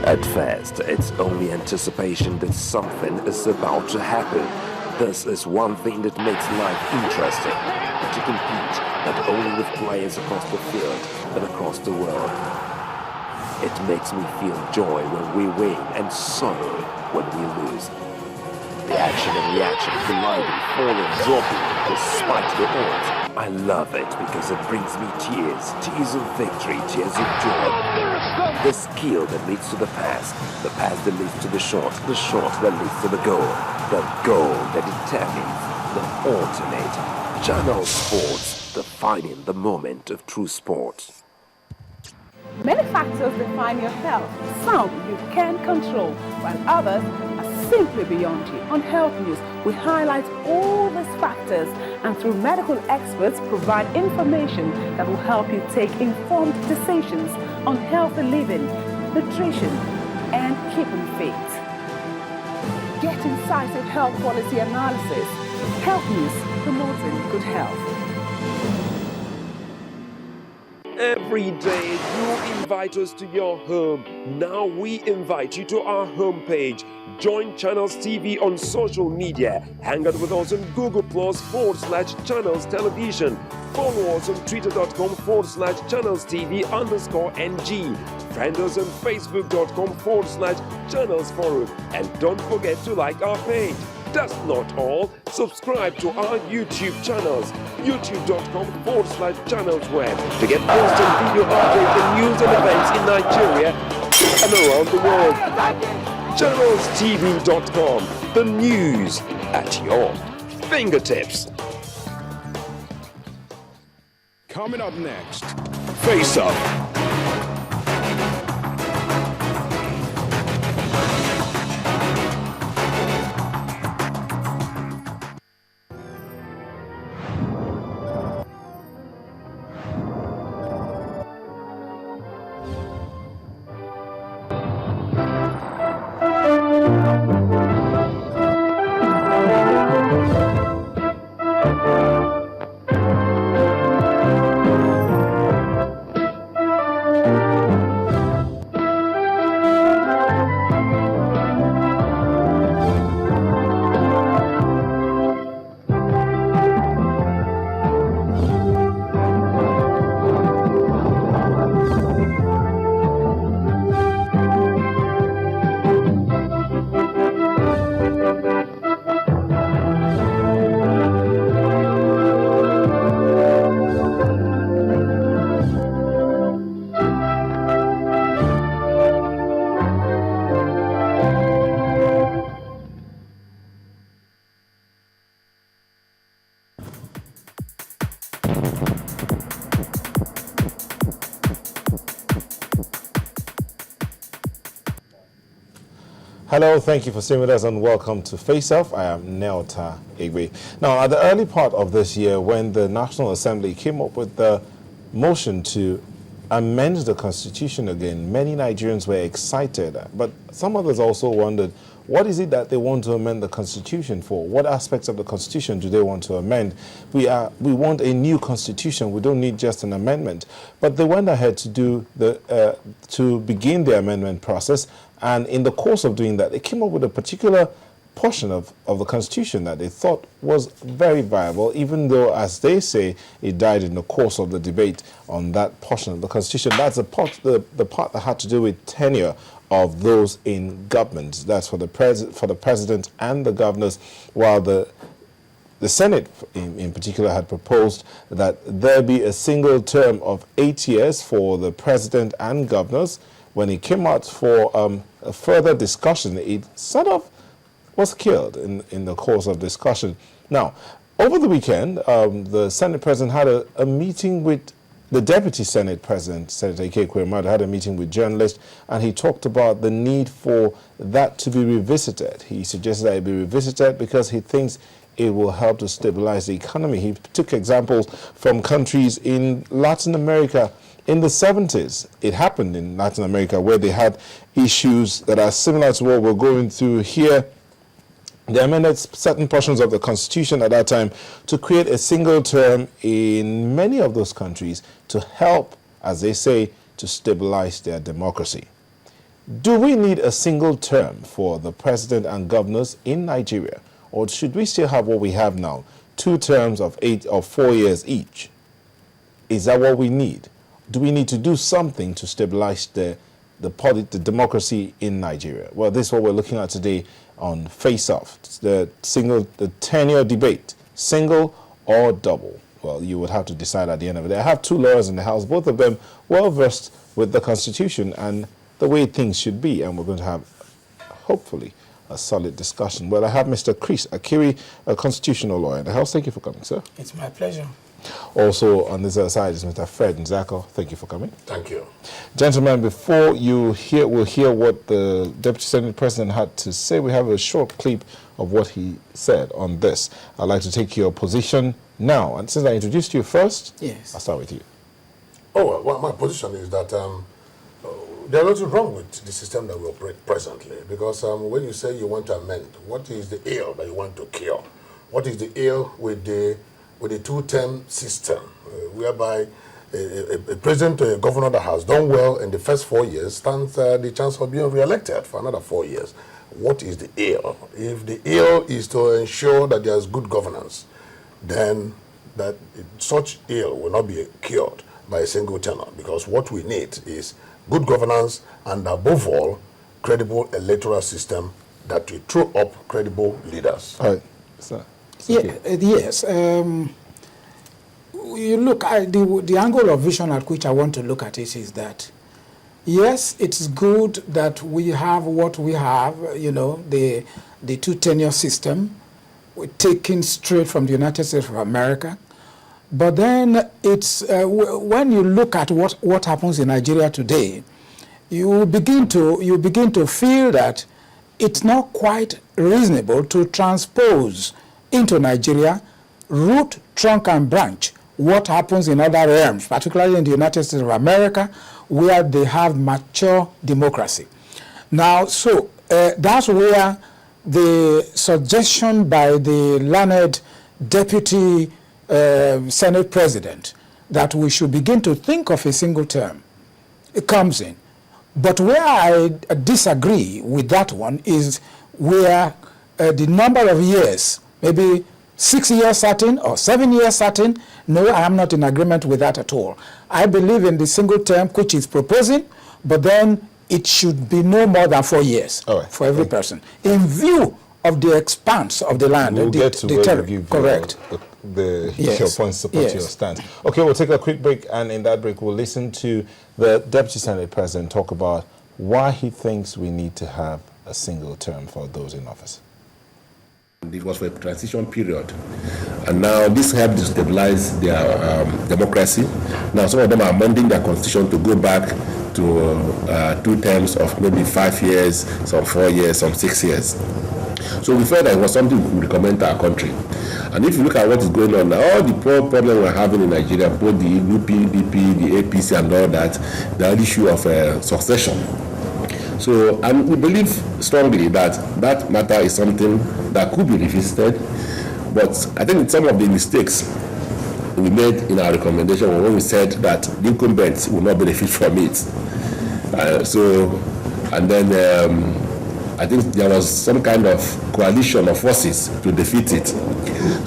At first, it's only anticipation that something is about to happen. This is one thing that makes life interesting. To compete not only with players across the field, but across the world. It makes me feel joy when we win and sorrow when we lose. The action and reaction, colliding, falling, dropping, despite the odds. I love it because it brings me tears. Tears of victory, tears of joy. The skill that leads to the pass that leads to the shot that leads to the goal that determines the ultimate. Channel Sports, defining the moment of true sports. Many factors define your health. Some you can control, while others are simply beyond you. On Health News, we highlight all these factors and through medical experts provide information that will help you take informed decisions on healthy living, nutrition, and keeping fit. Get incisive health policy analysis. Health News, promoting good health. Every day you invite us to your home. Now we invite you to our homepage. Join Channels TV on social media. Hang out with us on Google Plus/Channels Television. Follow us on Twitter.com/Channels TV_NG. Friend us on Facebook.com/Channels Forum. And don't forget to like our page. That's not all. Subscribe to our YouTube channels, youtube.com/Channels Web, to get constant video updates and news and events in Nigeria and around the world. ChannelsTV.com, the news at your fingertips. Coming up next, Face Up. Hello, thank you for staying with us and welcome to Face Off. I am Neota Igwe. Now, at the early part of this year, when the National Assembly came up with the motion to amend the Constitution again, many Nigerians were excited, but some others also wondered, what is it that they want to amend the Constitution for? What aspects of the Constitution do they want to amend? We want a new Constitution. We don't need just an amendment. But they went ahead to begin the amendment process. And in the course of doing that, they came up with a particular portion of the Constitution that they thought was very viable, even though, as they say, it died in the course of the debate on that portion of the Constitution. That's the part that had to do with tenure of those in government. That's for the president and the governors, while the Senate in particular had proposed that there be a single term of 8 years for the president and governors. When it came out for a further discussion, it sort of was killed in the course of discussion. Now, over the weekend, the Senate President had a meeting with the Deputy Senate President, Senator Ike Ekweremadu, had a meeting with journalists, and he talked about the need for that to be revisited. He suggested that it be revisited because he thinks it will help to stabilize the economy. He took examples from countries in Latin America in the 70s. It happened in Latin America where they had issues that are similar to what we're going through here. They amended certain portions of the Constitution at that time to create a single term in many of those countries to help, as they say, to stabilize their democracy. Do we need a single term for the president and governors in Nigeria? Or should we still have what we have now, 2 terms of 8 or 4 years each? Is that what we need? Do we need to do something to stabilize the democracy in Nigeria? Well, this is what we're looking at today on Face Off. It's the tenure debate, single or double. Well, you would have to decide at the end of it. I have 2 lawyers in the house, both of them well versed with the Constitution and the way things should be, and we're going to have, hopefully, a solid discussion. Well, I have Mr. Chris Akiri, a constitutional lawyer in the house. Thank you for coming, sir. It's my pleasure. Also, on this other side is Mr. Fred Nzako. Thank you for coming. Thank you. Gentlemen, before we'll hear what the Deputy Senate President had to say, we have a short clip of what he said on this. I'd like to take your position now. And since I introduced you first, yes, I'll start with you. Oh, well, my position is that there's nothing wrong with the system that we operate presently, because when you say you want to amend, what is the ill that you want to cure? What is the ill with the 2-term system, whereby a president or a governor that has done well in the first 4 years stands the chance of being re-elected for another 4 years? What is the ill? If the ill is to ensure that there's good governance, then that such ill will not be cured by a single tenure, because what we need is good governance and, above all, credible electoral system that will throw up credible leaders. All right, sir. Yes. You look at the angle of vision at which I want to look at it is that, yes, it's good that we have what we have, the 2-tenure system, taken straight from the United States of America. But then it's when you look at what happens in Nigeria today, you begin to feel that it's not quite reasonable to transpose into Nigeria, root, trunk, and branch what happens in other realms, particularly in the United States of America, where they have mature democracy. Now, so that's where the suggestion by the learned Deputy Senate President that we should begin to think of a single term, it comes in. But where I disagree with that one is where the number of years, maybe 6 years certain or 7 years certain, no, I am not in agreement with that at all. I believe in the single term which is proposing, but then it should be no more than 4 years for every person, in view of the expanse of the land. We'll get to where you give correct. Your points support your stance. Okay, we'll take a quick break, and in that break we'll listen to the Deputy Senate President talk about why he thinks we need to have a single term for those in office. It was for a transition period, and now this helped to stabilize their democracy. Now some of them are amending their constitution to go back to 2 terms of maybe 5 years, some 4 years, some 6 years. So we felt that it was something we could recommend to our country. And if you look at what is going on now, all the problem we're having in Nigeria, both the UPDP, the APC, and all that, the issue of succession. So we believe strongly that that matter is something that could be revisited, but I think some of the mistakes we made in our recommendation were when we said that the incumbents will not benefit from it. I think there was some kind of coalition of forces to defeat it.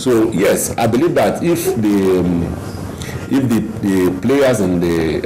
So yes, I believe that if the players in the